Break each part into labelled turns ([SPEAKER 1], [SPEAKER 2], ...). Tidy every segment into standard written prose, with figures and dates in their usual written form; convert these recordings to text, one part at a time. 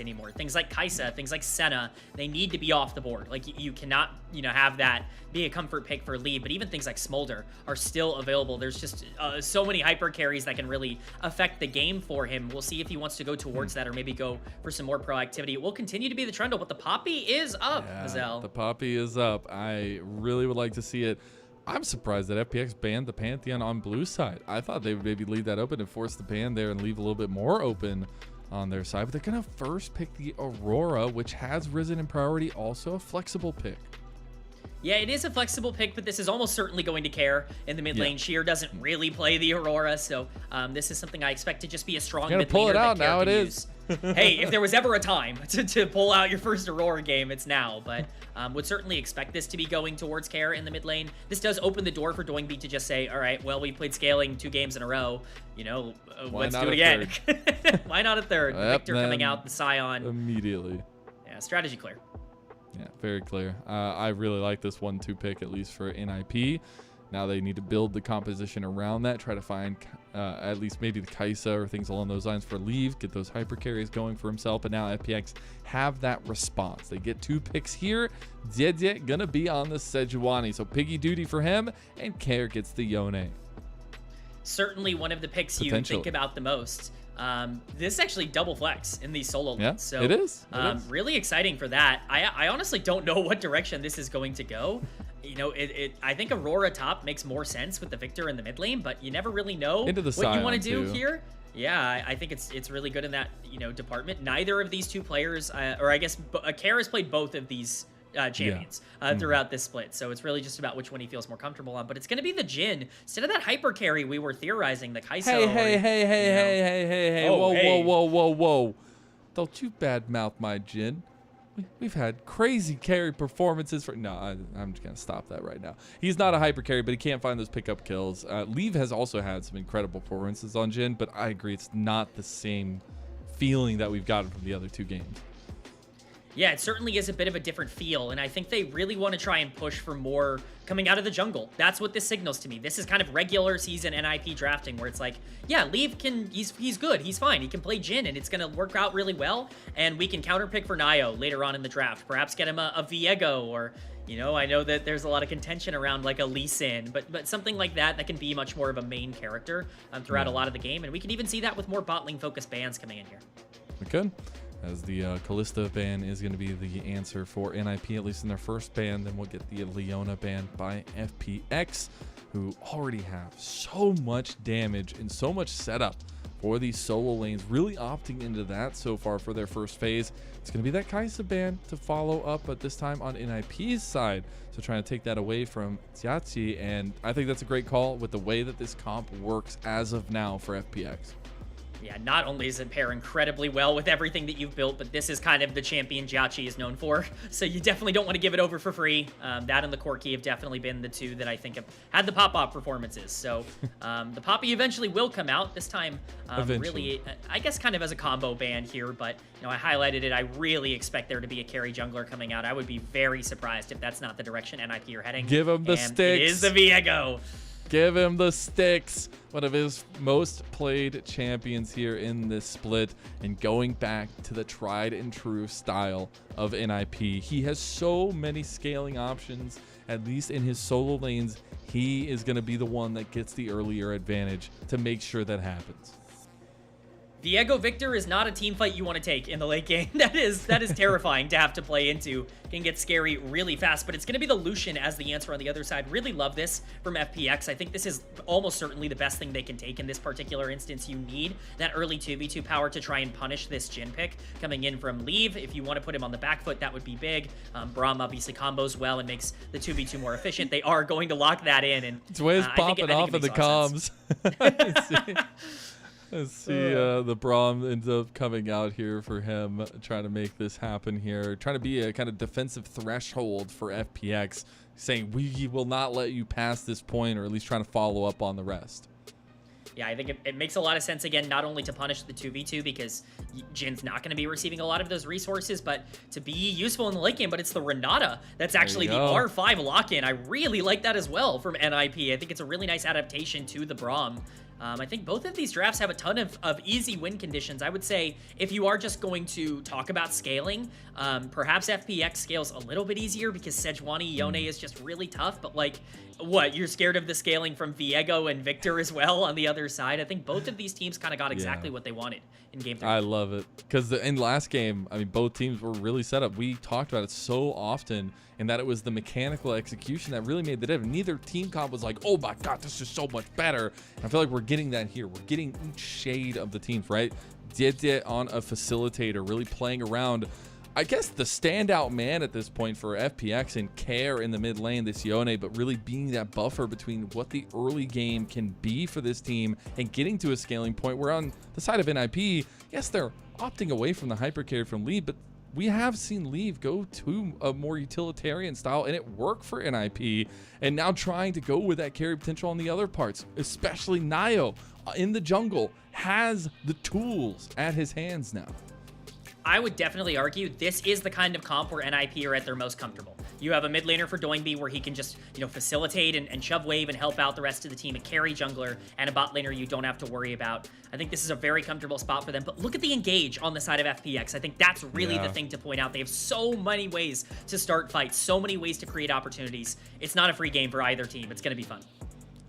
[SPEAKER 1] anymore. Things like Kai'Sa, things like Senna, they need to be off the board. Like you cannot, have that be a comfort pick for Lee, but even things like Smolder are still available. There's just so many hyper carries that can really affect the game for him. We'll see if he wants to go towards that or maybe go for some more proactivity. It will continue to be the Trundle, but the Poppy is up, Mazel.
[SPEAKER 2] The Poppy is up. I really would like to see it. I'm surprised that FPX banned the Pantheon on blue side. I thought they would maybe leave that open and force the ban there and leave a little bit more open on their side, but they're gonna first pick the Aurora, which has risen in priority, also a flexible pick.
[SPEAKER 1] Yeah, it is a flexible pick, but this is almost certainly going to care in the mid lane. Sheer doesn't really play the Aurora, so this is something I expect to just be a strong mid laner.
[SPEAKER 2] Pull it out now. It is.
[SPEAKER 1] Hey, if there was ever a time to pull out your first Aurora game, it's now. But would certainly expect this to be going towards care in the mid lane. This does open the door for Doinb to just say, all right, well, we played scaling 2 games in a row. Let's do it again. Why not a third? The Victor coming out, the Scion.
[SPEAKER 2] Immediately.
[SPEAKER 1] Yeah, strategy clear.
[SPEAKER 2] Yeah, very clear. I really like this 1-2 pick, at least for NIP. Now they need to build the composition around that, try to find at least maybe the Kai'Sa or things along those lines for Leave, get those hyper carries going for himself. But now FPX have that response. They get 2 picks here. Jie gonna be on the Sejuani, so Piggy duty for him, and Care gets the Yone.
[SPEAKER 1] Certainly one of the picks you think about the most. This is actually double flex in these solo lanes, so
[SPEAKER 2] it is.
[SPEAKER 1] Really exciting for that. I honestly don't know what direction this is going to go. I think Aurora top makes more sense with the Victor in the mid lane, but you never really know what you want to do here. Yeah, I think it's really good in that department. Neither of these two players, or I guess Care has played both of these champions throughout this split, so it's really just about which one he feels more comfortable on. But it's going to be the Jhin instead of that hyper carry we were theorizing, the Kai'Sa.
[SPEAKER 2] Hey, whoa. Don't you badmouth my Jhin. We've had crazy carry performances for... No, I'm just going to stop that right now. He's not a hyper carry, but he can't find those pickup kills. Leave has also had some incredible performances on Jhin, but I agree it's not the same feeling that we've gotten from the other 2 games.
[SPEAKER 1] Yeah, it certainly is a bit of a different feel, and I think they really want to try and push for more coming out of the jungle. That's what this signals to me. This is kind of regular season NIP drafting where it's like, yeah, Leave he's good, he's fine, he can play Jhin, and it's going to work out really well, and we can counterpick for Naiyou later on in the draft. Perhaps get him a Viego, or, I know that there's a lot of contention around like a Lee Sin, but something like that can be much more of a main character throughout a lot of the game, and we can even see that with more bot lane focused bans coming in here.
[SPEAKER 2] We could. As the Kalista ban is going to be the answer for NIP, at least in their first ban. Then we'll get the Leona ban by FPX, who already have so much damage and so much setup for these solo lanes, really opting into that so far for their first phase. It's going to be that Kai'Sa ban to follow up, but this time on NIP's side. So trying to take that away from JiaQi, and I think that's a great call with the way that this comp works as of now for FPX.
[SPEAKER 1] Yeah, not only does it pair incredibly well with everything that you've built, but this is kind of the champion JiaQi is known for. So you definitely don't want to give it over for free. That and the Corki have definitely been the 2 that I think have had the pop-up performances. So the Poppy eventually will come out. This time, really, I guess kind of as a combo ban here. But, I highlighted it. I really expect there to be a carry jungler coming out. I would be very surprised if that's not the direction NIP are heading.
[SPEAKER 2] Give him the sticks.
[SPEAKER 1] It is the Viego.
[SPEAKER 2] Give him the sticks. One of his most played champions here in this split, and going back to the tried and true style of NIP. He has so many scaling options, at least in his solo lanes. He is going to be the one that gets the earlier advantage to make sure that happens.
[SPEAKER 1] Viego Victor is not a team fight you want to take in the late game. That is terrifying to have to play into. Can get scary really fast, but it's going to be the Lucian as the answer on the other side. Really love this from FPX. I think this is almost certainly the best thing they can take in this particular instance. You need that early 2v2 power to try and punish this Jhin pick coming in from Leave. If you want to put him on the back foot, that would be big. Braum obviously combos well and makes the 2v2 more efficient. They are going to lock that in. And
[SPEAKER 2] Jwei's popping off in the comms. Let's see, the Braum ends up coming out here for him, trying to make this happen here, trying to be a kind of defensive threshold for FPX, saying we will not let you pass this point, or at least trying to follow up on the rest.
[SPEAKER 1] Yeah, I think it makes a lot of sense, again, not only to punish the 2v2 because Jin's not going to be receiving a lot of those resources, but to be useful in the late game. But it's the Renata that's actually the R5 lock-in. I really like that as well from NIP. I think it's a really nice adaptation to the Braum. I think both of these drafts have a ton of easy win conditions. I would say if you are just going to talk about scaling, perhaps FPX scales a little bit easier because Sejuani Yone is just really tough. But like, what, you're scared of the scaling from Viego and Victor as well on the other side? I think both of these teams kind of got exactly what they wanted in game 3.
[SPEAKER 2] I love it because in last game, I mean, both teams were really set up. We talked about it so often, and that it was the mechanical execution that really made the difference. Neither team comp was like, oh my god, this is so much better. And I feel like we're getting that here. We're getting each shade of the teams, right? Jwei on a facilitator, really playing around. I guess the standout man at this point for FPX and Care in the mid lane, this Yone, but really being that buffer between what the early game can be for this team and getting to a scaling point where on the side of NIP, yes, they're opting away from the hyper carry from Leave, but we have seen Leave go to a more utilitarian style and it worked for NIP, and now trying to go with that carry potential on the other parts, especially Naiyou in the jungle has the tools at his hands now.
[SPEAKER 1] I would definitely argue this is the kind of comp where NIP are at their most comfortable. You have a mid laner for Doinb where he can just, facilitate and shove wave and help out the rest of the team and carry jungler, and a bot laner you don't have to worry about. I think this is a very comfortable spot for them, but look at the engage on the side of FPX. I think that's really the thing to point out. They have so many ways to start fights, so many ways to create opportunities. It's not a free game for either team. It's going to be fun.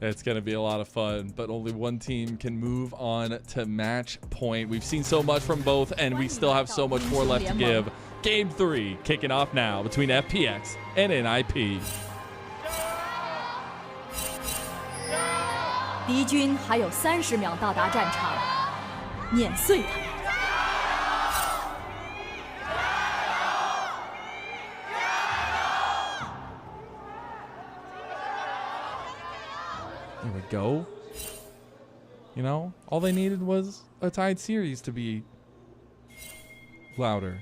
[SPEAKER 2] It's going to be a lot of fun, but only one team can move on to match point. We've seen so much from both, and we still have so much more left to give. Game 3 kicking off now between FPX and NIP.
[SPEAKER 3] 敌军还有30秒到达战场，碾碎他们。
[SPEAKER 2] There we go. All they needed was a tied series to be louder.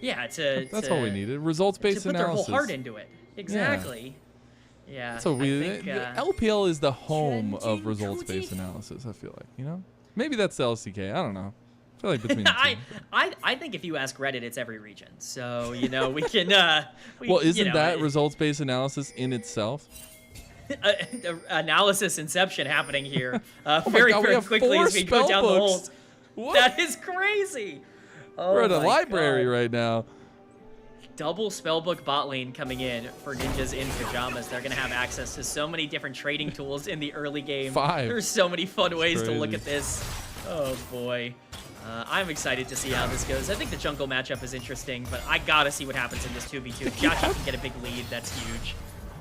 [SPEAKER 1] Yeah,
[SPEAKER 2] that's all we needed. Results-based analysis.
[SPEAKER 1] To put their whole heart into it. Exactly. Yeah.
[SPEAKER 2] So LPL is the home of results-based analysis. I feel like, maybe that's the LCK. I don't know. I feel like between the two.
[SPEAKER 1] I think if you ask Reddit, it's every region. So we can.
[SPEAKER 2] Well, isn't that results-based analysis in itself?
[SPEAKER 1] Analysis inception happening here
[SPEAKER 2] very
[SPEAKER 1] quickly as we go down the holes. That is crazy.
[SPEAKER 2] We're at a library right now.
[SPEAKER 1] Double spellbook bot lane coming in for ninjas in Pyjamas. They're going to have access to so many different trading tools in the early game.
[SPEAKER 2] 5.
[SPEAKER 1] There's so many fun ways to look at this. Oh boy. I'm excited to see how this goes. I think the jungle matchup is interesting, but I got to see what happens in this 2v2. JiaQi can get a big lead. That's huge.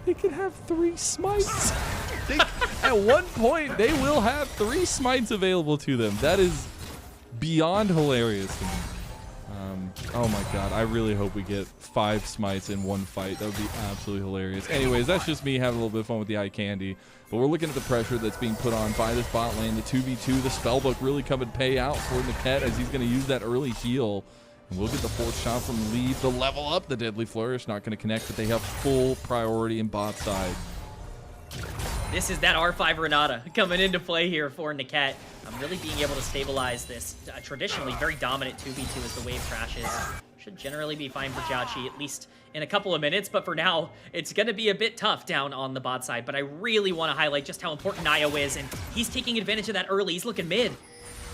[SPEAKER 2] They can have 3 smites. At one point, they will have 3 smites available to them. That is beyond hilarious to me. Oh my god, I really hope we get 5 smites in one fight. That would be absolutely hilarious. Anyways, that's just me having a little bit of fun with the eye candy. But we're looking at the pressure that's being put on by this bot lane. The 2v2, the spellbook really come and pay out for Niket as he's going to use that early heal. And we'll get the 4th shot from Leave to level up the Deadly Flourish. Not going to connect, but they have full priority in bot side.
[SPEAKER 1] This is that R5 Renata coming into play here for Niket. Really being able to stabilize this traditionally very dominant 2v2 as the wave crashes. Should generally be fine for JiaQi, at least in a couple of minutes, but for now, it's going to be a bit tough down on the bot side. But I really want to highlight just how important Naiyou is, and he's taking advantage of that early. He's looking mid.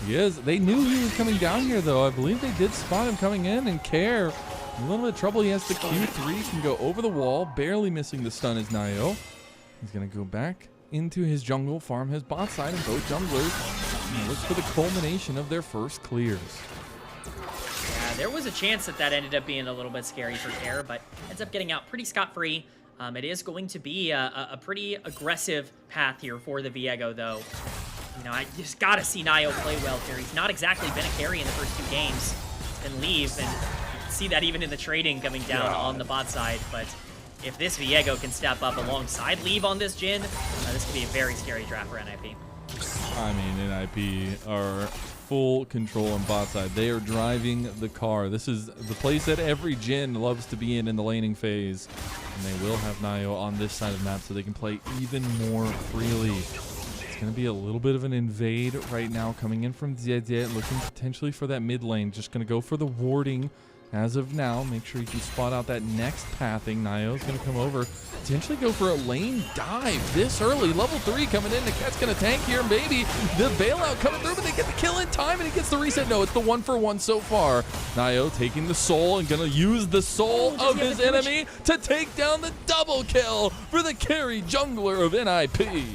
[SPEAKER 2] He is. They knew he was coming down here, though. I believe they did spot him coming in, and Care, a little bit of trouble. He has the Q3, can go over the wall, barely missing the stun as Naiyou. He's going to go back into his jungle, farm his bot side, and both junglers look for the culmination of their first clears.
[SPEAKER 1] Yeah, there was a chance that ended up being a little bit scary for Care, but ends up getting out pretty scot-free. It is going to be a pretty aggressive path here for the Viego, though. I just got to see Naiyou play well here. He's not exactly been a carry in the first 2 games. He's been Leave, and you can see that even in the trading coming down on the bot side, but if this Viego can step up alongside Leave on this Jhin, this could be a very scary draft for NIP.
[SPEAKER 2] I mean, NIP are full control on bot side. They are driving the car. This is the place that every Jhin loves to be in the laning phase. And they will have Naiyou on this side of the map so they can play even more freely. It's going to be a little bit of an invade right now coming in from Jwei, looking potentially for that mid lane. Just going to go for the warding as of now. Make sure you can spot out that next pathing. Naiyou's going to come over, potentially go for a lane dive this early. Level 3 coming in. Niket's going to tank here. Maybe the bailout coming through, but they get the kill in time, and he gets the reset. No, it's the 1-for-1 so far. Naiyou taking the soul and going to use the soul of his enemy to take down the double kill for the carry jungler of NIP.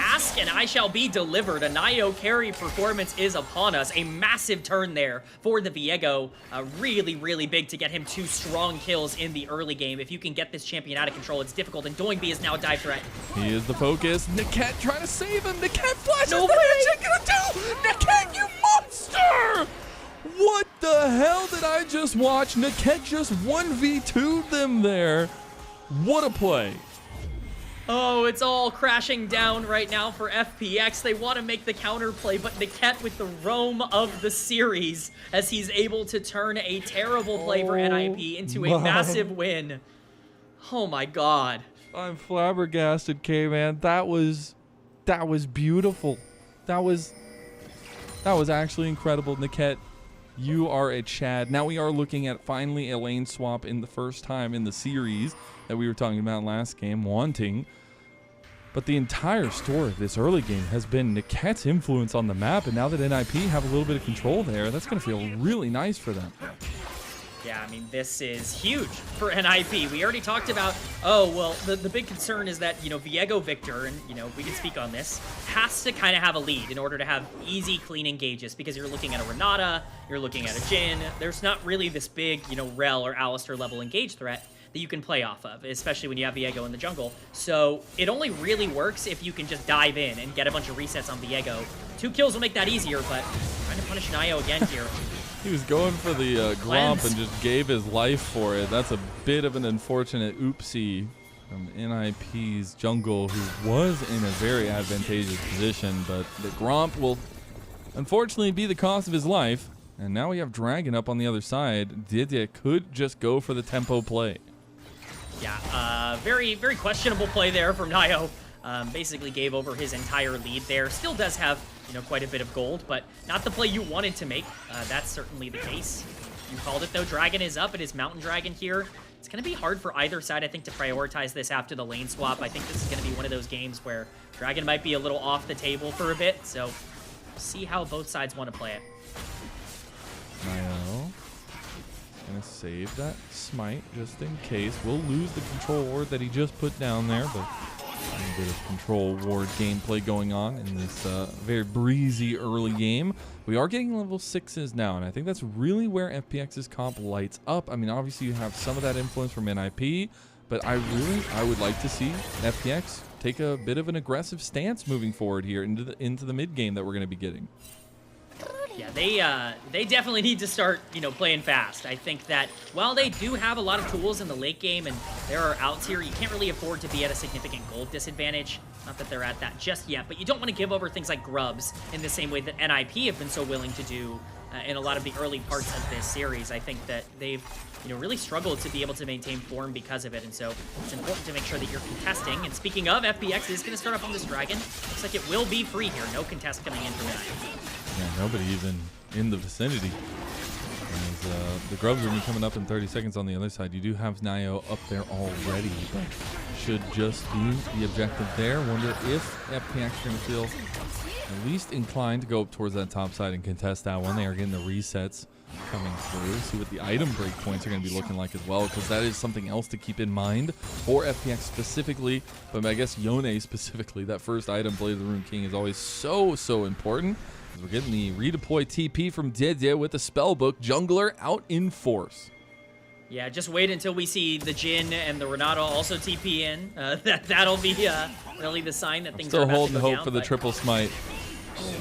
[SPEAKER 1] Ask and I shall be delivered. A Naiyou carry performance is upon us. A massive turn there for the Viego. Really, really big to get him 2 strong kills in the early game. If you can get this champion out of control, it's difficult. And Doinb is now a dive threat.
[SPEAKER 2] He is the focus. Niket trying to save him. Niket flashes. No way. What's gonna do? Niket, you monster! What the hell did I just watch? Niket just 1v2'd them there. What a play.
[SPEAKER 1] Oh, it's all crashing down right now for FPX. They want to make the counterplay, but Niket with the roam of the series as he's able to turn a terrible play for NIP into a massive win. Oh my god.
[SPEAKER 2] I'm flabbergasted, Kman. That was beautiful. That was actually incredible. Niket, you are a Chad. Now we are looking at finally a lane swap in the first time in the series that we were talking about last game, wanting. But the entire story of this early game has been Niket's influence on the map, and now that NIP have a little bit of control there, that's going to feel really nice for them.
[SPEAKER 1] Yeah, I mean, this is huge for NIP. We already talked about, oh, well, the big concern is that, you know, Viego Victor, and, you know, we can speak on this, has to kind of have a lead in order to have easy, clean engages, because you're looking at a Renata, you're looking at a Jhin. There's not really this big, you know, Rel or Alistar level engage threat that you can play off of, especially when you have Viego in the jungle. So it only really works if you can just dive in and get a bunch of resets on Viego. 2 kills will make that easier, but trying to punish Naiyou again here.
[SPEAKER 2] He was going for the Gromp and just gave his life for it. That's a bit of an unfortunate oopsie from NIP's jungle, who was in a very advantageous position, but the Gromp will unfortunately be the cost of his life. And now we have Dragon up on the other side. Didye could just go for the tempo play.
[SPEAKER 1] Yeah, very, very questionable play there from Naiyou. Basically gave over his entire lead there. Still does have, you know, quite a bit of gold, but not the play you wanted to make. That's certainly the case. You called it, though. Dragon is up. It is Mountain Dragon here. It's going to be hard for either side, I think, to prioritize this after the lane swap. I think this is going to be one of those games where Dragon might be a little off the table for a bit, so see how both sides want to play it.
[SPEAKER 2] Naiyou gonna save that smite just in case. We'll lose the control ward that he just put down there, but a little bit of control ward gameplay going on in this very breezy early game. We are getting level 6s now, and I think that's really where FPX's comp lights up. I mean, obviously you have some of that influence from NIP, but I would like to see FPX take a bit of an aggressive stance moving forward here into the mid game that we're going to be getting.
[SPEAKER 1] Yeah, they definitely need to start, you know, playing fast. I think that while they do have a lot of tools in the late game and there are outs here, you can't really afford to be at a significant gold disadvantage. Not that they're at that just yet, but you don't want to give over things like grubs in the same way that NIP have been so willing to do in a lot of the early parts of this series. I think that they've, you know, really struggled to be able to maintain form because of it, and so it's important to make sure that you're contesting. And speaking of, FPX is going to start off on this Dragon. Looks like it will be free here. No contest coming in from NIP.
[SPEAKER 2] Yeah, nobody even in the vicinity. As the grubs are going to be coming up in 30 seconds on the other side. You do have Naiyou up there already, but should just be the objective there. Wonder if FPX are going to feel at least inclined to go up towards that top side and contest that one. They are getting the resets coming through. See what the item break points are going to be looking like as well, because that is something else to keep in mind for FPX specifically, but I guess Yone specifically. That first item, Blade of the Rune King, is always so important. We're getting the redeploy TP from Didye with the spellbook. Jungler out in force.
[SPEAKER 1] Yeah, just wait until we see the Jhin and the Renata also TP in. That'll be really the sign that things are about to go down.
[SPEAKER 2] Still holding hope for the triple smite.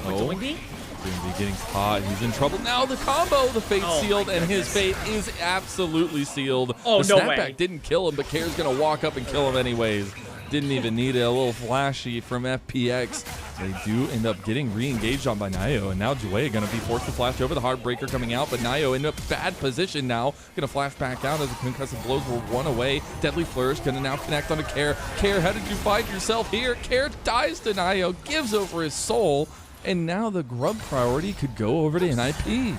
[SPEAKER 1] Doinb?
[SPEAKER 2] Doinb getting caught. He's in trouble. Now the combo, the fate sealed, and his fate is absolutely sealed.
[SPEAKER 1] Oh,
[SPEAKER 2] the
[SPEAKER 1] no
[SPEAKER 2] snapback
[SPEAKER 1] way.
[SPEAKER 2] Didn't kill him, but Kair's going to walk up and kill him anyways. Didn't even need it. A little flashy from FPX. They do end up getting re-engaged on by Naiyou, and now Jwei going to be forced to flash over. The Heartbreaker coming out, but Naiyou in a bad position now. Going to flash back out as the concussive blows will run away. Deadly Flourish going to now connect onto Kair. Kair, how did you find yourself here? Kair dies to Naiyou, gives over his soul, and now the grub priority could go over to NIP.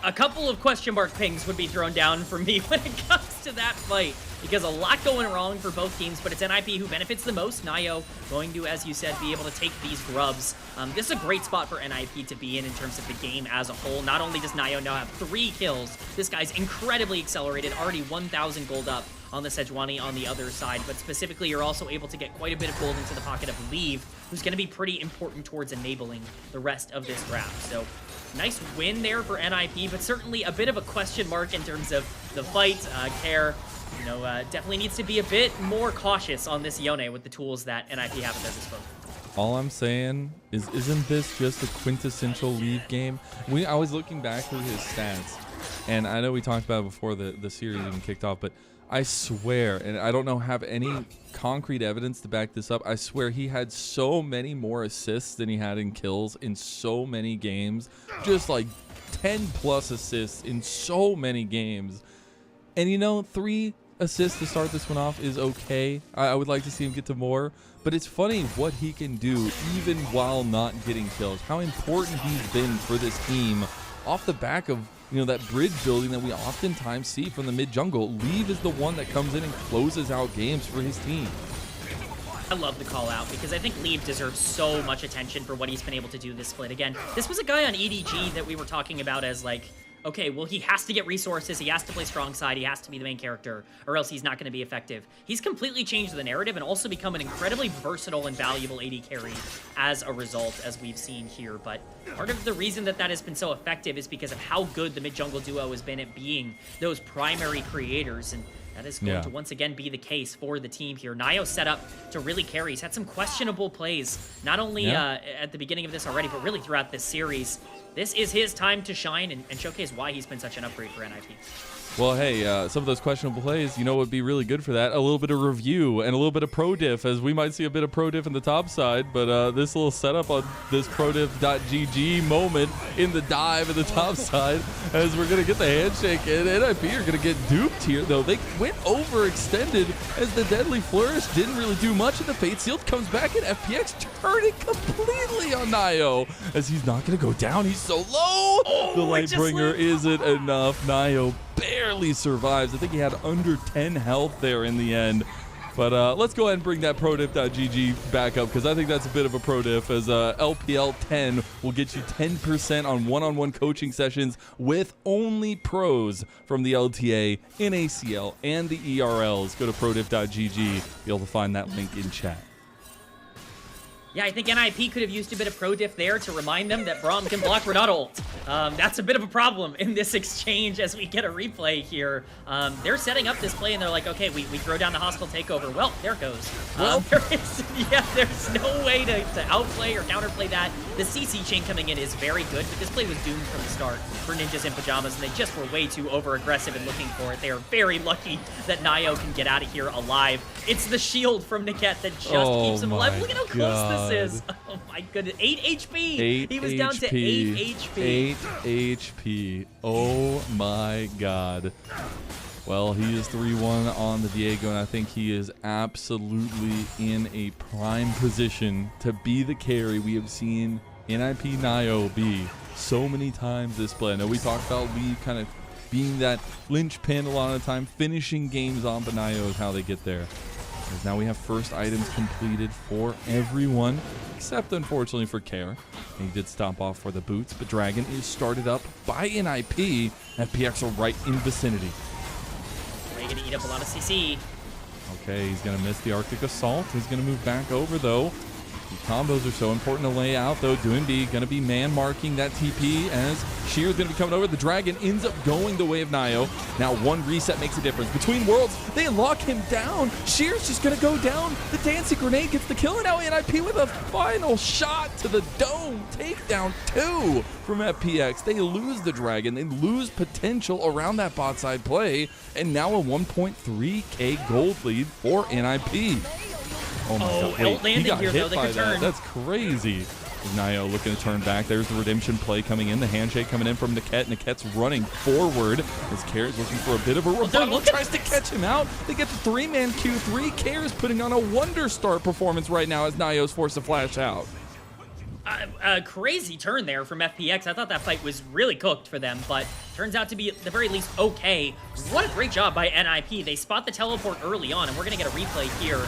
[SPEAKER 1] A couple of question mark pings would be thrown down for me when it comes to that fight, because a lot going wrong for both teams, but it's NIP who benefits the most. Naiyou going to, as you said, be able to take these grubs. This is a great spot for NIP to be in terms of the game as a whole. Not only does Naiyou now have 3 kills, this guy's incredibly accelerated, already 1,000 gold up on the Sejuani on the other side, but specifically you're also able to get quite a bit of gold into the pocket of Leave, who's going to be pretty important towards enabling the rest of this draft. So nice win there for NIP, but certainly a bit of a question mark in terms of the fight. Care, you know, definitely needs to be a bit more cautious on this Yone with the tools that NIP have at their disposal.
[SPEAKER 2] All I'm saying is, isn't this just a quintessential Leave game? I was looking back through his stats, and I know we talked about it before the series even kicked off, but I swear, and I don't have any concrete evidence to back this up, I swear he had so many more assists than he had in kills in so many games. Just like 10 plus assists in so many games. And you know, 3 assists to start this one off is okay. I would like to see him get to more, but it's funny what he can do even while not getting kills. How important he's been for this team off the back of, you know, that bridge building that we oftentimes see from the mid jungle. Leave is the one that comes in and closes out games for his team.
[SPEAKER 1] I love the call out because I think Leave deserves so much attention for what he's been able to do this split. Again, this was a guy on EDG that we were talking about as like, okay, well, he has to get resources, he has to play strong side, he has to be the main character, or else he's not going to be effective. He's completely changed the narrative and also become an incredibly versatile and valuable AD carry as a result, as we've seen here. But part of the reason that that has been so effective is because of how good the mid-jungle duo has been at being those primary creators, and that is going to once again be the case for the team here. Naiyou set up to really carry. He's had some questionable plays, not only at the beginning of this already, but really throughout this series. This is his time to shine and showcase why he's been such an upgrade for NIP.
[SPEAKER 2] Well, hey, some of those questionable plays, you know what would be really good for that? A little bit of review and a little bit of pro diff, as we might see a bit of pro diff in the top side, but this little setup on this prodiff.gg moment in the dive in the top side, as we're going to get the handshake, and NIP are going to get duped here, though. They went overextended as the Deadly Flourish didn't really do much, and the Fate Sealed comes back, and FPX turning completely on Naiyou, as he's not going to go down. He's so low.
[SPEAKER 1] Oh,
[SPEAKER 2] the Lightbringer isn't enough. Naiyou barely survives. I think he had under 10 health there in the end. But let's go ahead and bring that prodiff.gg back up, because I think that's a bit of a pro diff, as LPL 10 will get you 10% on one-on-one coaching sessions with only pros from the LTA, NACL, and the ERLs. Go to prodiff.gg. Be able to find that link in chat.
[SPEAKER 1] Yeah, I think NIP could have used a bit of pro diff there to remind them that Braum can block Renata ult. That's a bit of a problem in this exchange as we get a replay here. They're setting up this play and they're like, okay, we throw down the hostile takeover. Well, there it goes. There's no way to outplay or counterplay that. The CC chain coming in is very good, but this play was doomed from the start for Ninjas in Pyjamas, and they just were way too over-aggressive and looking for it. They are very lucky that Naiyou can get out of here alive. It's the shield from Niket that just keeps him alive. Look at how close this is. Oh my goodness. 8 HP. He was down to 8 HP.
[SPEAKER 2] 8 HP. Oh my god. Well, he is 3-1 on the Diego, and I think he is absolutely in a prime position to be the carry we have seen NIP Naiyou be so many times this play. I know we talked about Lee kind of being that linchpin a lot of the time, finishing games on, but Naiyou is how they get there. As now we have first items completed for everyone, except unfortunately for Care. He did stop off for the boots, but Dragon is started up by NIP. FPX are right in vicinity.
[SPEAKER 1] They're going to eat up a lot of CC.
[SPEAKER 2] Okay, he's going to miss the Arctic Assault. He's going to move back over, though. The combos are so important to lay out, though. Doinb going to be man-marking that TP as Shear's going to be coming over. The Dragon ends up going the way of Naiyou. Now one reset makes a difference. Between worlds, they lock him down. Shear's just going to go down. The dancing grenade gets the kill, and now NIP with a final shot to the dome. Takedown 2 from FPX. They lose the Dragon. They lose potential around that bot side play, and now a 1.3k gold lead for NIP. Oh my god, wait, he got hit by that. That's crazy. Naiyou looking to turn back. There's the redemption play coming in. The handshake coming in from Niket. Niket's running forward as Care's looking for a bit of a rebuttal. Tries to catch him out. They get the 3-man Q3. Care's putting on a wonder start performance right now as Naiyou's forced to flash out.
[SPEAKER 1] a crazy turn there from FPX. I thought that fight was really cooked for them, but turns out to be at the very least okay. What a great job by NIP. They spot the teleport early on, and we're going to get a replay here.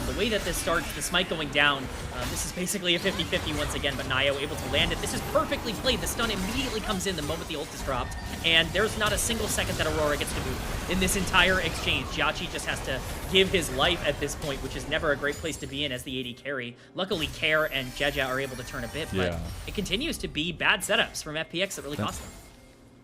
[SPEAKER 1] The way that this starts, the smite going down, this is basically a 50-50 once again, but Naiyou able to land it. This is perfectly played. The stun immediately comes in the moment the ult is dropped, and there's not a single second that Aurora gets to move in this entire exchange. JiaQi just has to give his life at this point, which is never a great place to be in as the AD carry. Luckily, Care and Jeja are able to turn a bit, but it continues to be bad setups from FPX that really cost them.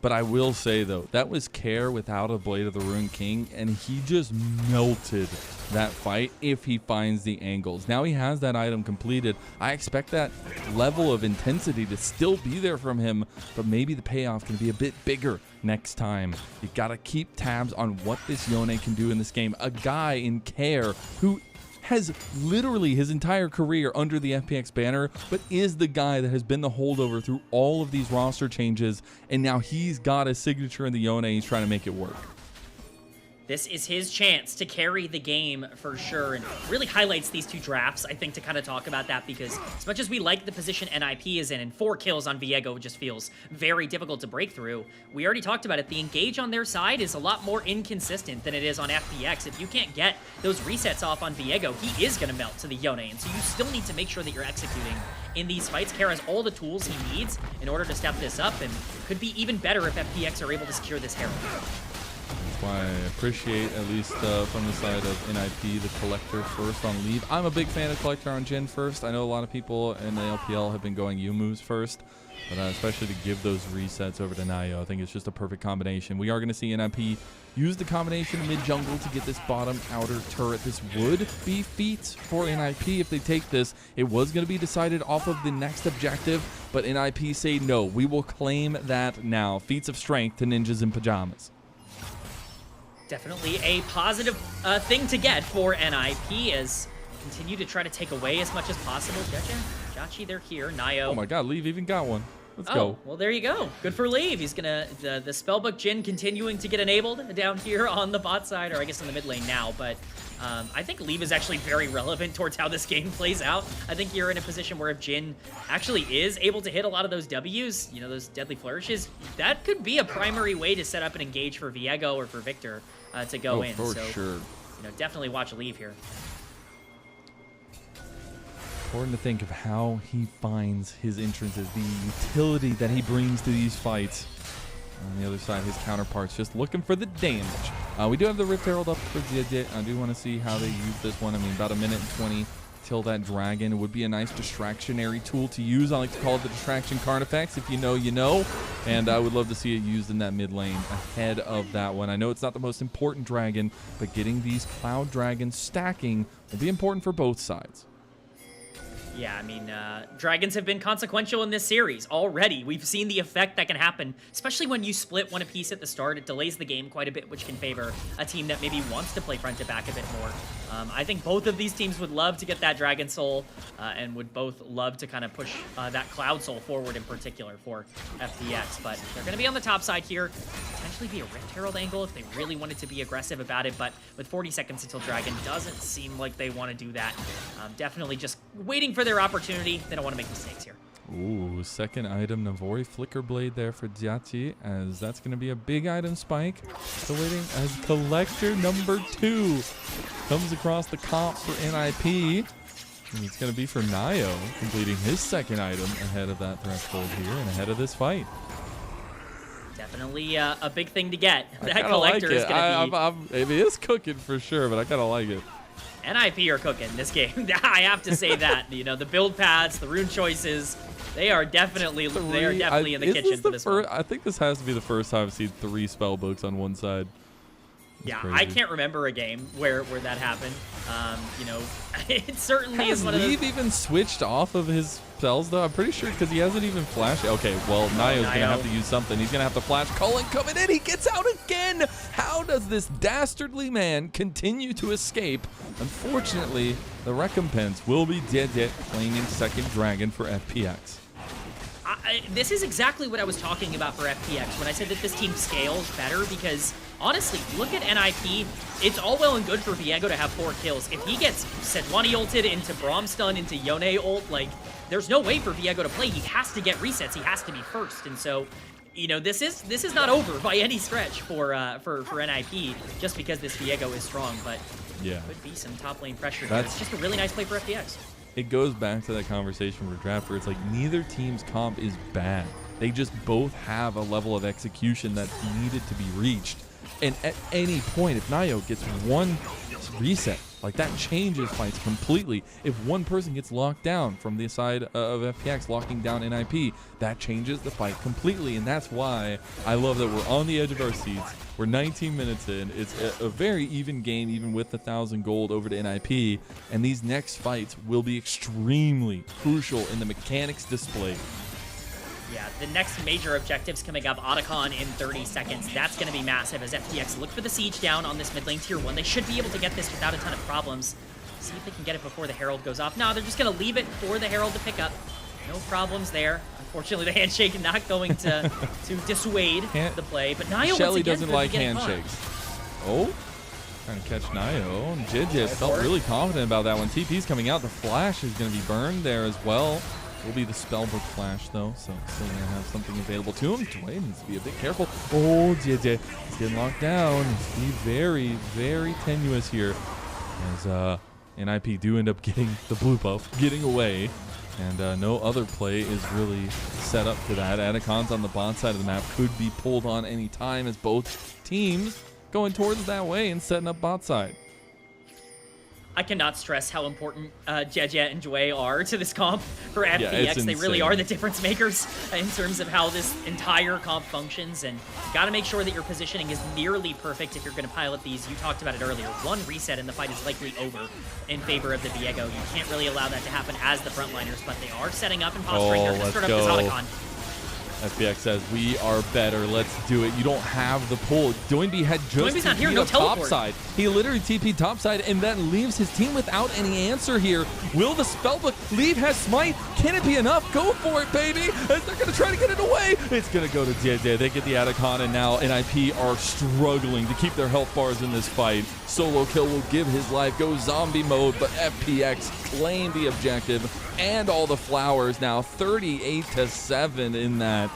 [SPEAKER 2] But I will say, though, that was Care without a Blade of the Ruined King, and he just melted that fight if he finds the angles. Now he has that item completed. I expect that level of intensity to still be there from him, but maybe the payoff can be a bit bigger next time. You got to keep tabs on what this Yone can do in this game. A guy in Care who has literally his entire career under the FPX banner, but is the guy that has been the holdover through all of these roster changes, and now he's got a signature in the Yone, he's trying to make it work.
[SPEAKER 1] This is his chance to carry the game for sure, and really highlights these two drafts, I think, to kind of talk about that, because as much as we like the position NIP is in, and 4 kills on Viego just feels very difficult to break through, we already talked about it. The engage on their side is a lot more inconsistent than it is on FPX. If you can't get those resets off on Viego, he is going to melt to the Yone, and so you still need to make sure that you're executing in these fights. Care has all the tools he needs in order to step this up, and could be even better if FPX are able to secure this Herald.
[SPEAKER 2] That's why I appreciate, at least from the side of NIP, the Collector first on Leave. I'm a big fan of Collector on Jhin first. I know a lot of people in the LPL have been going U moves first, but especially to give those resets over to Naiyou, I think it's just a perfect combination. We are going to see NIP use the combination mid-jungle to get this bottom outer turret. This would be feat for NIP if they take this. It was going to be decided off of the next objective, but NIP say no. We will claim that now. Feats of strength to ninjas in pajamas.
[SPEAKER 1] Definitely a positive thing to get for NIP, as continue to try to take away as much as possible. JiaQi, they're here. Naiyou.
[SPEAKER 2] Oh my god, Leave even got one. Let's go.
[SPEAKER 1] Well, there you go. Good for Leave. He's gonna the spellbook Jhin continuing to get enabled down here on the bot side, or I guess in the mid lane now. But I think Leave is actually very relevant towards how this game plays out. I think you're in a position where if Jhin actually is able to hit a lot of those W's, you know, those deadly flourishes, that could be a primary way to set up an engage for Viego or for Victor to go in.
[SPEAKER 2] For
[SPEAKER 1] so,
[SPEAKER 2] sure.
[SPEAKER 1] You know, definitely watch Leave here.
[SPEAKER 2] Important to think of how he finds his entrances, the utility that he brings to these fights. On the other side, his counterparts just looking for the damage. We do have the Rift Herald up for Jit. I do want to see how they use this one. I mean, about 1:20 till that dragon. It would be a nice distractionary tool to use. I like to call it the distraction card effects. If you know, you know. And I would love to see it used in that mid lane ahead of that one. I know it's not the most important dragon, but getting these cloud dragons stacking will be important for both sides.
[SPEAKER 1] Yeah, I mean, dragons have been consequential in this series already. We've seen the effect that can happen, especially when you split one apiece at the start. It delays the game quite a bit, which can favor a team that maybe wants to play front to back a bit more. I think both of these teams would love to get that Dragon Soul and would both love to kind of push that Cloud Soul forward in particular for FPX. But they're going to be on the top side here. Potentially be a Rift Herald angle if they really wanted to be aggressive about it. But with 40 seconds until Dragon, doesn't seem like they want to do that. Definitely just waiting for their opportunity. They don't want to make mistakes here.
[SPEAKER 2] Ooh, second item, Navori Flicker Blade there for JiaQi, as that's going to be a big item spike. Still waiting as Collector number 2 comes across the comp for NIP. And it's going to be for Naiyou, completing his second item ahead of that threshold here and ahead of this fight.
[SPEAKER 1] Definitely a big thing to get. That Collector is going to
[SPEAKER 2] be... It is cooking for sure, but I kind of like it.
[SPEAKER 1] NIP are cooking this game. I have to say that. You know, the build paths, the rune choices, they are definitely in the kitchen for this one.
[SPEAKER 2] I think this has to be the first time I've seen 3 spell books on one side.
[SPEAKER 1] Yeah, crazy. I can't remember a game where that happened. You know, it certainly is one of those. Has Leave
[SPEAKER 2] even switched off of his spells, though? I'm pretty sure, because he hasn't even flashed. Okay, well, Naiyou's going to have to use something. He's going to have to flash. Cullen coming in. He gets out again. How does this dastardly man continue to escape? Unfortunately, the recompense will be dead claiming second dragon for FPX.
[SPEAKER 1] This is exactly what I was talking about for FPX when I said that this team scales better, because honestly, look at NIP. It's all well and good for Viego to have 4 kills. If he gets Sejuani ulted into Braum stun into Yone ult, like, there's no way for Viego to play. He has to get resets. He has to be first. And so, you know, this is not over by any stretch for NIP, just because this Viego is strong. But
[SPEAKER 2] yeah,
[SPEAKER 1] could be some top lane pressure here. It's just a really nice play for FPX.
[SPEAKER 2] It goes back to that conversation for draft where it's like neither team's comp is bad. They just both have a level of execution that needed to be reached. And at any point, if Naiyou gets one reset, like that changes fights completely. If one person gets locked down from the side of FPX, locking down NIP, that changes the fight completely. And that's why I love that we're on the edge of our seats. We're 19 minutes in. It's a very even game, even with the 1,000 gold over to NIP. And these next fights will be extremely crucial in the mechanics displayed.
[SPEAKER 1] Yeah, the next major objectives coming up, Otacon in 30 seconds. That's going to be massive as FPX look for the siege down on this mid lane tier 1. They should be able to get this without a ton of problems. See if they can get it before the Herald goes off. No, they're just going to leave it for the Herald to pick up. No problems there. Unfortunately, the handshake not going to dissuade the play. But Naiyou
[SPEAKER 2] Shelly
[SPEAKER 1] once again
[SPEAKER 2] doesn't like handshakes. Oh, trying to catch Naiyou. And JJ felt really confident about that one. TP's coming out. The flash is going to be burned there as well. Will be the spellbook flash though, so still gonna have something available to him. Jwei needs to be a bit careful. Oh, JJ is getting locked down. He's gonna be very, very tenuous here as NIP do end up getting the blue buff, getting away, and no other play is really set up for that. Anacon's on the bot side of the map, could be pulled on any time as both teams going towards that way and setting up bot side.
[SPEAKER 1] I cannot stress how important Jia and Jwei are to this comp for FPX.
[SPEAKER 2] Yeah,
[SPEAKER 1] they really are the difference makers in terms of how this entire comp functions, and you got to make sure that your positioning is nearly perfect if you're going to pilot these. You talked about it earlier. One reset and the fight is likely over in favor of the Viego. You can't really allow that to happen as the frontliners, but they are setting up and posturing. They're going to start up this Otacon.
[SPEAKER 2] FPX says, we are better, let's do it. You don't have the pull. Doinb had just
[SPEAKER 1] Doinb's not here, no
[SPEAKER 2] top
[SPEAKER 1] teleport.
[SPEAKER 2] side. He literally TP'd top side and then leaves his team without any answer here. Will the spellbook leave has smite? Can it be enough? Go for it, baby. As they're going to try to get it away. It's going to go to JJ. They get the Otacon, and now NIP are struggling to keep their health bars in this fight. Solokill will give his life, go zombie mode, but FPX claim the objective and all the flowers now. 38-7 in that.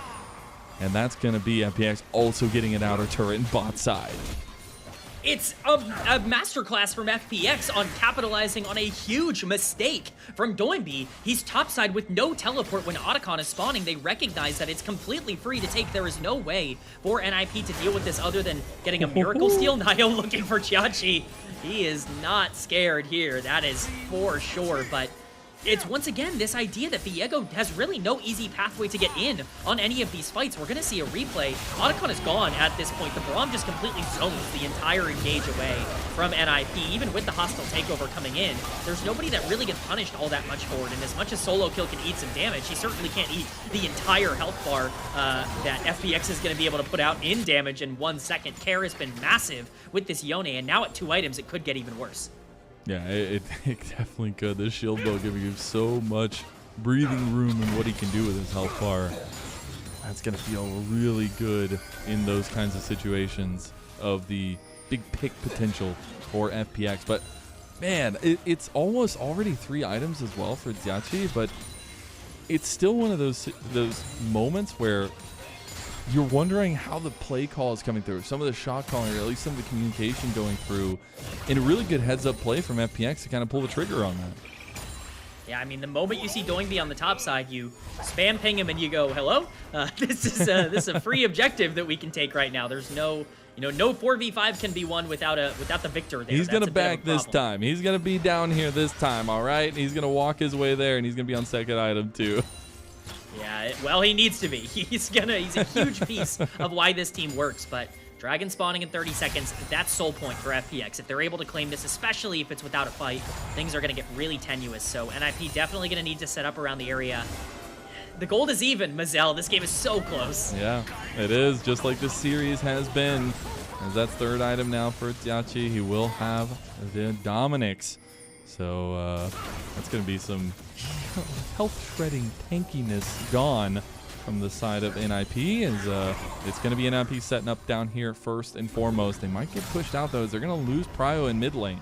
[SPEAKER 2] And that's going to be FPX also getting an outer turret and bot side.
[SPEAKER 1] It's a masterclass from FPX on capitalizing on a huge mistake from Doinb. He's topside with no teleport when Otacon is spawning. They recognize that it's completely free to take. There is no way for NIP to deal with this other than getting a miracle steal. Naiyou looking for JiaQi. He is not scared here. That is for sure, but it's once again this idea that Viego has really no easy pathway to get in on any of these fights. We're going to see a replay. Otacon is gone at this point. The Braum just completely zones the entire engage away from NIP. Even with the hostile takeover coming in, there's nobody that really gets punished all that much for it. And as much as Solokill can eat some damage, he certainly can't eat the entire health bar that FPX is going to be able to put out in damage in 1 second. Care has been massive with this Yone, and now at 2 items, it could get even worse.
[SPEAKER 2] Yeah, it definitely could. This shield bow giving him so much breathing room in what he can do with his health bar. That's going to feel really good in those kinds of situations of the big pick potential for FPX. But, man, it's almost already 3 items as well for JiaQi, but it's still one of those moments where you're wondering how the play call is coming through. Some of the shot calling, or at least some of the communication going through. And a really good heads-up play from FPX to kind of pull the trigger on that.
[SPEAKER 1] Yeah, I mean, the moment you see Doinb on the top side, you spam ping him and you go, hello? This is a free objective that we can take right now. There's no, no 4v5 can be won without the victor there.
[SPEAKER 2] He's going to back this time. He's going to be down here this time, all right? He's going to walk his way there, and he's going to be on second item, too.
[SPEAKER 1] Yeah, well, he needs to be. He's a huge piece of why this team works, but Dragon spawning in 30 seconds, that's soul point for FPX. If they're able to claim this, especially if it's without a fight, things are going to get really tenuous. So NIP definitely going to need to set up around the area. The gold is even, Mazel. This game is so close.
[SPEAKER 2] Yeah, it is, just like this series has been. As that's 3rd item now for JiaQi. He will have the Dominix. So that's going to be some health shredding tankiness gone from the side of NIP is it's going to be NIP setting up down here first and foremost. They might get pushed out though, as they're going to lose Prio in mid lane.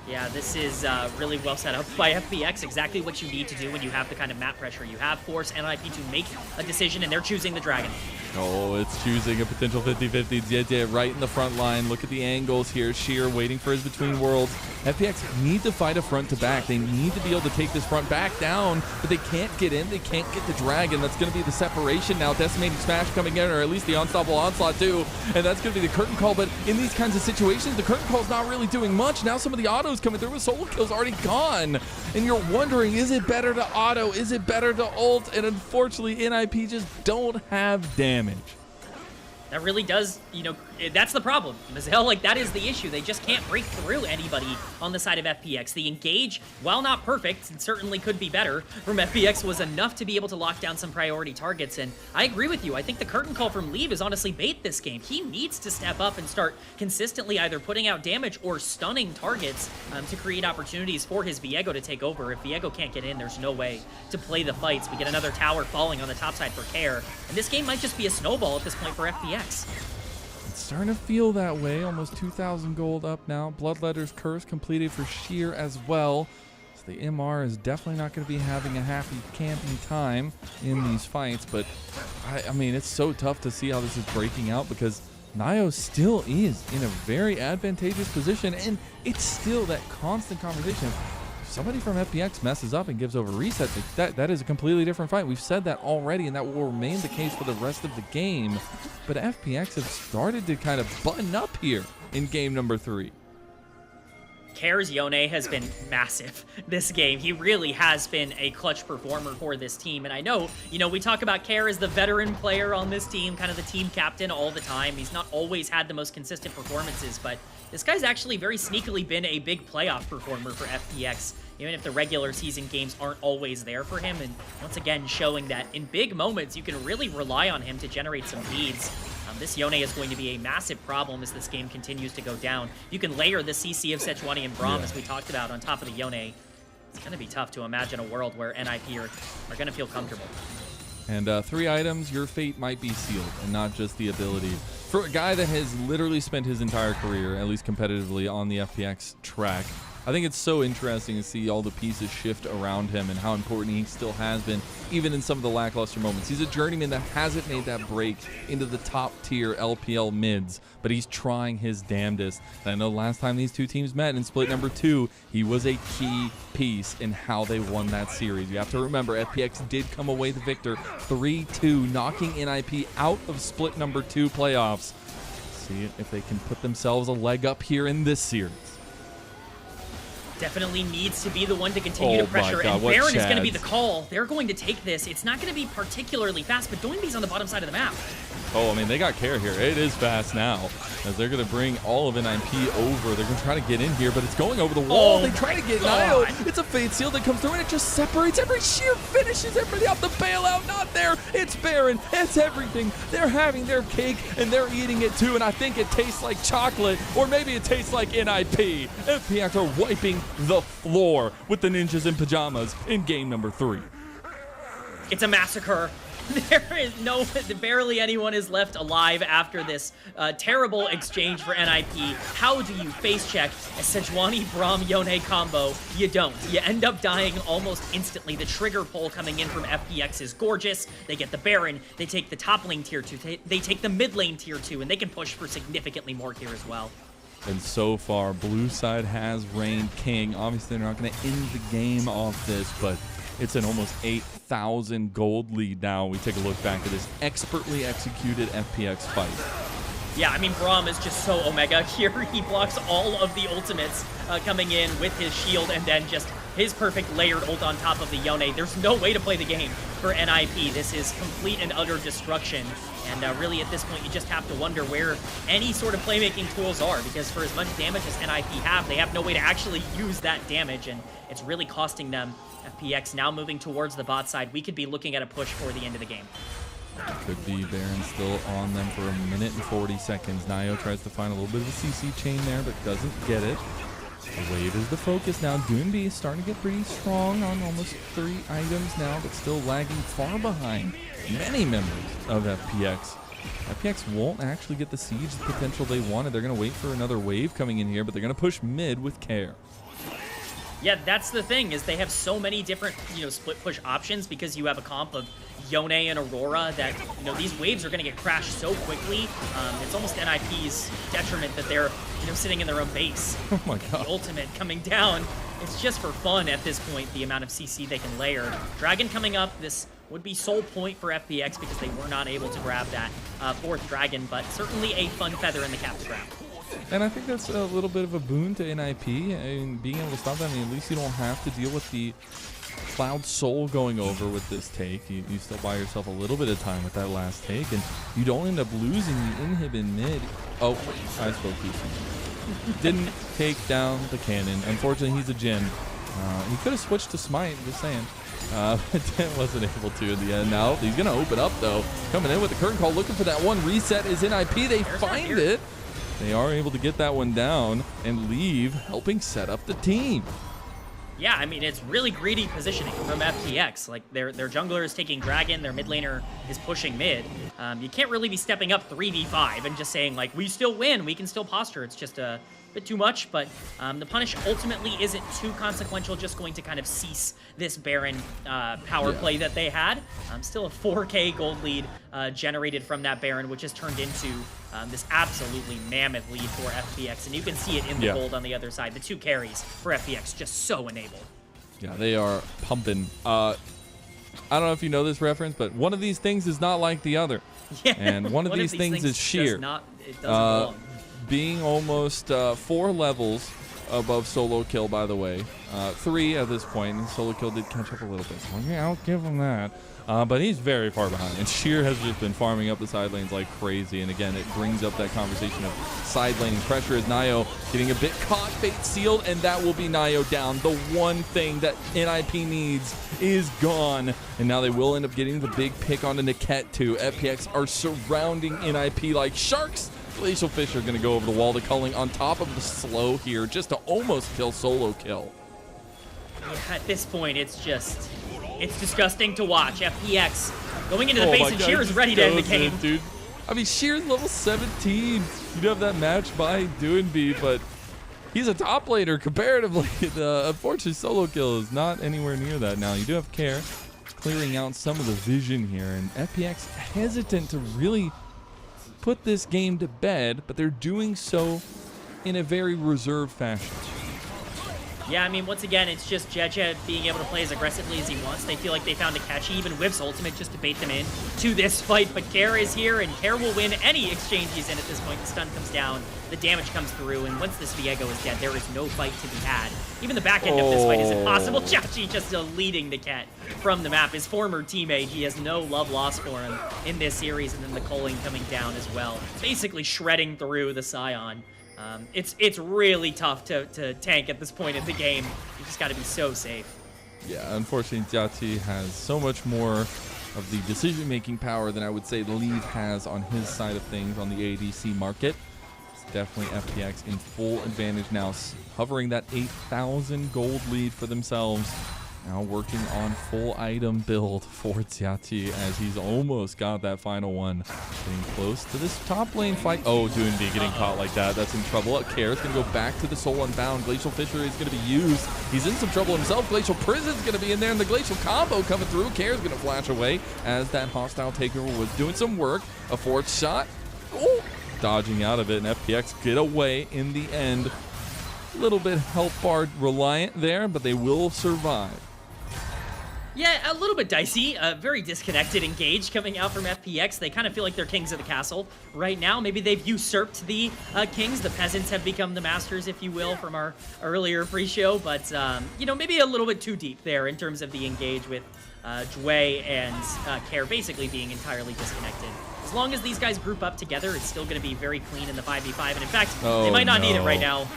[SPEAKER 1] Yeah, this is really well set up by FPX. Exactly what you need to do when you have the kind of map pressure you have. Force NIP to make a decision, and they're choosing the Dragon.
[SPEAKER 2] Oh, it's choosing a potential 50-50. JiaQi right in the front line. Look at the angles here. Sheer waiting for his between worlds. FPX need to fight a front to back. They need to be able to take this front back down, but they can't get in. They can't get the Dragon. That's going to be the separation now. Decimating Smash coming in, or at least the Unstoppable Onslaught too. And that's going to be the Curtain Call, but in these kinds of situations, the Curtain Call's not really doing much. Now some of the autos coming through with Solokill's already gone. And you're wondering, is it better to auto? Is it better to ult? And unfortunately, NIP just don't have damage.
[SPEAKER 1] That really does, you know, that's the problem. Mazel, like, that is the issue. They just can't break through anybody on the side of FPX. The engage, while not perfect, and certainly could be better, from FPX was enough to be able to lock down some priority targets. And I agree with you. I think the curtain call from Leave is honestly bait this game. He needs to step up and start consistently either putting out damage or stunning targets to create opportunities for his Viego to take over. If Viego can't get in, there's no way to play the fights. We get another tower falling on the top side for Care. And this game might just be a snowball at this point for FPX.
[SPEAKER 2] It's starting to feel that way. Almost 2,000 gold up now. Bloodletter's Curse completed for Sheer as well. So the MR is definitely not going to be having a happy camping time in these fights. But, I mean, it's so tough to see how this is breaking out because Naiyou still is in a very advantageous position. And it's still that constant conversation. Somebody from FPX messes up and gives over resets, that is a completely different fight. We've said that already, and that will remain the case for the rest of the game. But FPX have started to kind of button up here in game number 3.
[SPEAKER 1] Care's Yone has been massive this game. He really has been a clutch performer for this team. And I know, you know, we talk about Care as the veteran player on this team, kind of the team captain all the time. He's not always had the most consistent performances, but this guy's actually very sneakily been a big playoff performer for FPX, even if the regular season games aren't always there for him. And once again, showing that in big moments, you can really rely on him to generate some leads. This Yone is going to be a massive problem as this game continues to go down. You can layer the CC of Sejuani and Braum, as we talked about, on top of the Yone. It's going to be tough to imagine a world where NIP are going to feel comfortable.
[SPEAKER 2] And 3 items, your fate might be sealed, and not just the ability. For a guy that has literally spent his entire career, at least competitively, on the FPX track, I think it's so interesting to see all the pieces shift around him and how important he still has been, even in some of the lackluster moments. He's a journeyman that hasn't made that break into the top tier LPL mids, but he's trying his damnedest. And I know last time these two teams met in split number 2, he was a key piece in how they won that series. You have to remember, FPX did come away the victor 3-2, knocking NIP out of split number 2 playoffs. See if they can put themselves a leg up here in this series.
[SPEAKER 1] Definitely needs to be the one to continue to pressure, and Baron is going to be the call. They're going to take this. It's not going to be particularly fast, but Doinb's on the bottom side of the map.
[SPEAKER 2] Oh, I mean, they got Care here. It is fast now, as they're going to bring all of NIP over. They're going to try to get in here, but it's going over the wall. They try to get Naiyou. It's a Fate Seal that comes through, and it just separates every Sheer, finishes everybody off. The bailout, not there. It's Baron. It's everything. They're having their cake, and they're eating it too, and I think it tastes like chocolate, or maybe it tastes like NIP. FPX are wiping the floor with the Ninjas in Pyjamas in game number 3.
[SPEAKER 1] It's a massacre. There is barely anyone is left alive after this terrible exchange for NIP. How do you face check a Sejuani Braum Yone combo? You don't. You end up dying almost instantly. The trigger pull coming in from FPX is gorgeous. They get the Baron. They take the top lane tier 2. They take the mid lane tier 2, and they can push for significantly more here as well.
[SPEAKER 2] And so far, blue side has reigned king. Obviously, they're not going to end the game off this, but it's an almost 8,000 gold lead now. We take a look back at this expertly executed FPX fight.
[SPEAKER 1] Yeah, I mean, Braum is just so Omega here. He blocks all of the ultimates coming in with his shield, and then just his perfect layered ult on top of the Yone. There's no way to play the game for NIP. This is complete and utter destruction. And really, at this point, you just have to wonder where any sort of playmaking tools are, because for as much damage as NIP have, they have no way to actually use that damage, and it's really costing them. FPX now moving towards the bot side. We could be looking at a push for the end of the game.
[SPEAKER 2] Could be Baron still on them for a minute and 40 seconds. Naiyou tries to find a little bit of a CC chain there, but doesn't get it. The wave is the focus now. Doinb is starting to get pretty strong on almost 3 items now, but still lagging far behind many members of FPX. FPX won't actually get the siege potential they wanted. They're going to wait for another wave coming in here, but they're going to push mid with care.
[SPEAKER 1] Yeah, that's the thing, is they have so many different, split push options because you have a comp of Yone and Aurora that, these waves are going to get crashed so quickly. It's almost NIP's detriment that they're, sitting in their own base.
[SPEAKER 2] Oh my god.
[SPEAKER 1] The ultimate coming down. It's just for fun at this point, the amount of CC they can layer. Dragon coming up, this would be sole point for FPX because they were not able to grab that 4th Dragon, but certainly a fun feather in the cap to grab.
[SPEAKER 2] And I think that's a little bit of a boon to NIP, and being able to stop that. I mean, at least you don't have to deal with the Cloud Soul going over with this take. You still buy yourself a little bit of time with that last take, and you don't end up losing the inhib in mid. Oh, I spoke too soon. Didn't take down the cannon. Unfortunately, he's a Jin. He could have switched to Smite, just saying. But wasn't able to in the end. Now he's going to open up, though. Coming in with the curtain call, looking for that one reset is NIP. They find it. They are able to get that one down and leave, helping set up the team.
[SPEAKER 1] Yeah, I mean, it's really greedy positioning from FPX. Like, their jungler is taking Dragon, their mid laner is pushing mid. You can't really be stepping up 3v5 and just saying, like, we still win, we can still posture. It's just a bit too much, but the punish ultimately isn't too consequential, just going to kind of cease this Baron power play that they had. Still a 4K gold lead generated from that Baron, which has turned into this absolutely mammoth lead for FPX, and you can see it in the gold on the other side. The 2 carries for FPX just so enabled.
[SPEAKER 2] Yeah, they are pumping. I don't know if you know this reference, but one of these things is not like the other.
[SPEAKER 1] Yeah,
[SPEAKER 2] and one of these things is sheer.
[SPEAKER 1] It doesn't belong.
[SPEAKER 2] Being almost 4 levels above Solokill, by the way. 3 at this point, and Solokill did catch up a little bit. So yeah, I'll give him that. But he's very far behind, and Sheer has just been farming up the side lanes like crazy. And again, it brings up that conversation of side laning pressure as Naiyou getting a bit caught, fate sealed, and that will be Naiyou down. The one thing that NIP needs is gone, and now they will end up getting the big pick onto Niket too. FPX are surrounding NIP like sharks. Glacial Fish are going to go over the wall to culling on top of the slow here just to almost kill Solokill.
[SPEAKER 1] Yeah, at this point, it's disgusting to watch. FPX going into the base, and Sheer is ready to end the game.
[SPEAKER 2] Dude. I mean, Sheer's level 17. You'd have that match by Doinb, but he's a top laner comparatively. Unfortunately, Solokill is not anywhere near that now. You do have care clearing out some of the vision here, and FPX hesitant to really put this game to bed, but they're doing so in a very reserved fashion.
[SPEAKER 1] Yeah, I mean, once again, it's just JiaQi being able to play as aggressively as he wants. They feel like they found a catch. He even whips ultimate just to bait them in to this fight, but Care is here, and Care will win any exchange he's in at this point. The stun comes down, the damage comes through, and once this Viego is dead, there is no fight to be had. Even the back end of this fight is impossible. JiaQi just leading Niket from the map. His former teammate, he has no love lost for him in this series, and then the culling coming down as well. Basically shredding through the Scion. It's really tough to tank at this point in the game. You just got to be so safe.
[SPEAKER 2] Yeah, unfortunately, JiaQi has so much more of the decision-making power than I would say Leave has on his side of things on the ADC market. It's definitely FPX in full advantage now, hovering that 8,000 gold lead for themselves. Now working on full item build for JiaQi as he's almost got that final one. Getting close to this top lane fight. Oh, Doinb getting caught like that. That's in trouble. Care is going to go back to the Soul Unbound. Glacial Fisher is going to be used. He's in some trouble himself. Glacial Prison's going to be in there, and the Glacial combo coming through. Care is going to flash away as that hostile takeover was doing some work. A 4th shot. Oh, dodging out of it, and FPX get away in the end. A little bit health bar reliant there, but they will survive.
[SPEAKER 1] Yeah, a little bit dicey. Very disconnected engage coming out from FPX. They kind of feel like they're kings of the castle right now. Maybe they've usurped the kings. The peasants have become the masters, if you will, from our earlier pre-show. But, maybe a little bit too deep there in terms of the engage with Jwei and Care basically being entirely disconnected. As long as these guys group up together, it's still going to be very clean in the 5v5. And in fact, they might not need it right now.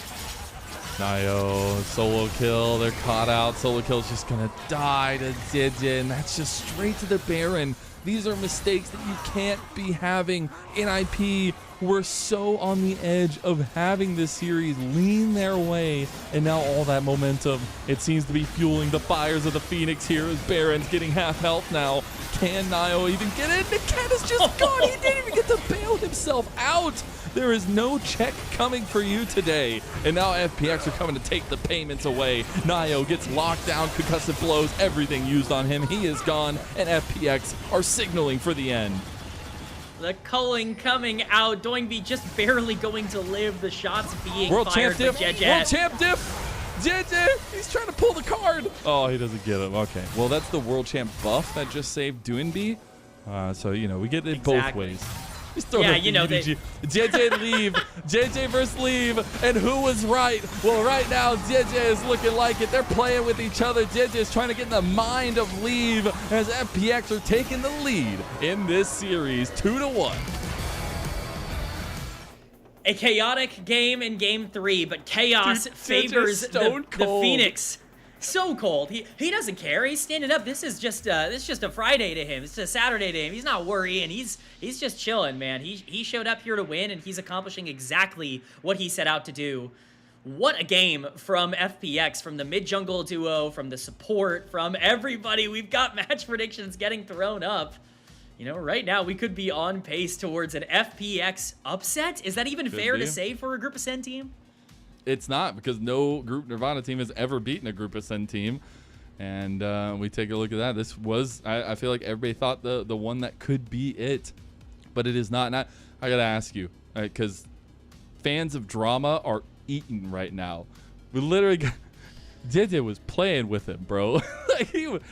[SPEAKER 2] Naiyou, Solokill, they're caught out. Solokill's just gonna die to Jin. That's just straight to the Baron. These are mistakes that you can't be having. NIP were so on the edge of having this series lean their way, and now all that momentum, it seems to be fueling the fires of the Phoenix here as Baron's getting half health now. Can Naiyou even get in? Niket is just gone. He didn't even get to bail himself out. There is no check coming for you today. And now FPX are coming to take the payments away. Naiyou gets locked down, concussive blows, everything used on him. He is gone, and FPX are signaling for the end.
[SPEAKER 1] The culling coming out. Doinb just barely going to live. The shots being
[SPEAKER 2] World
[SPEAKER 1] fired
[SPEAKER 2] champ
[SPEAKER 1] for
[SPEAKER 2] diff.
[SPEAKER 1] JiaQi.
[SPEAKER 2] World champ diff. JiaQi, he's trying to pull the card. Oh, he doesn't get him. Okay. Well, that's the world champ buff that just saved Doinb. So, you know, we get it both ways. He's throwing
[SPEAKER 1] yeah, you know,
[SPEAKER 2] JJ leave. JJ versus leave. And who was right? Well, right now, JJ is looking like it. They're playing with each other. JJ is trying to get in the mind of leave as FPX are taking the lead in this series 2-1.
[SPEAKER 1] A chaotic game in game 3, but chaos favors the Phoenix. So cold. He doesn't care. He's standing up. This is just a Friday to him. It's a Saturday to him. He's not worrying. He's just chilling, man. He showed up here to win, and he's accomplishing exactly what he set out to do. What a game from FPX, from the mid-jungle duo, from the support, from everybody. We've got match predictions getting thrown up. You know, right now we could be on pace towards an FPX upset. Is that even fair to say for a Group Ascend team?
[SPEAKER 2] It's not, because no Group Nirvana team has ever beaten a Group Ascend team. And we take a look at that. This was, I feel like everybody thought the one that could be it, but it is not. And I got to ask you, because fans of drama are eating right now. We literally got, JJ was playing with him, bro. Like he was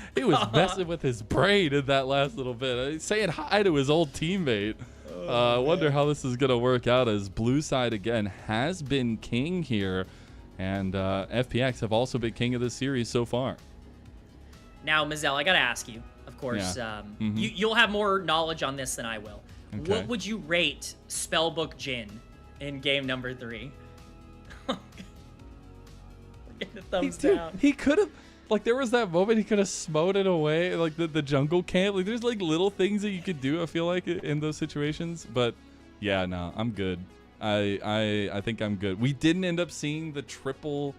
[SPEAKER 2] messing with his brain in that last little bit. Saying hi to his old teammate. I wonder how this is going to work out, as blue side again has been king here, and FPX have also been king of this series so far.
[SPEAKER 1] Now, Mazel, I got to ask you, of course, you'll have more knowledge on this than I will. Okay. What would you rate Spellbook Jhin in game number 3? We're getting a thumbs down.
[SPEAKER 2] He could have... Like, there was that moment he could have smote it away, like the jungle camp. Like, there's, like, little things that you could do, I feel like, in those situations. But, yeah, no, I'm good. I think I'm good. We didn't end up seeing the triple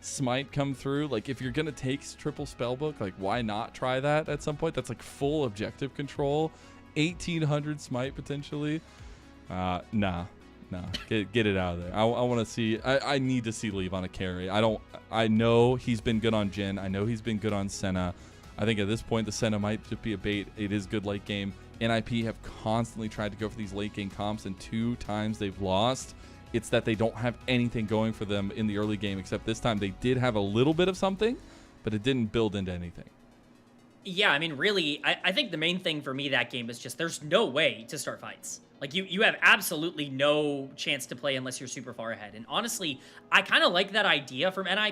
[SPEAKER 2] smite come through. Like, if you're going to take triple spellbook, like, why not try that at some point? That's, like, full objective control. 1,800 smite, potentially. Nah. No, get it out of there. I want to see. I need to see Leave on a carry. I know he's been good on Jhin. I know he's been good on Senna. I think at this point the Senna might just be a bait. It is good late game. NIP have constantly tried to go for these late game comps, and 2 times they've lost. It's that they don't have anything going for them in the early game, except this time they did have a little bit of something, but it didn't build into anything.
[SPEAKER 1] Yeah, I mean, really, I think the main thing for me that game is just there's no way to start fights. Like, you have absolutely no chance to play unless you're super far ahead. And honestly, I kind of like that idea from NIP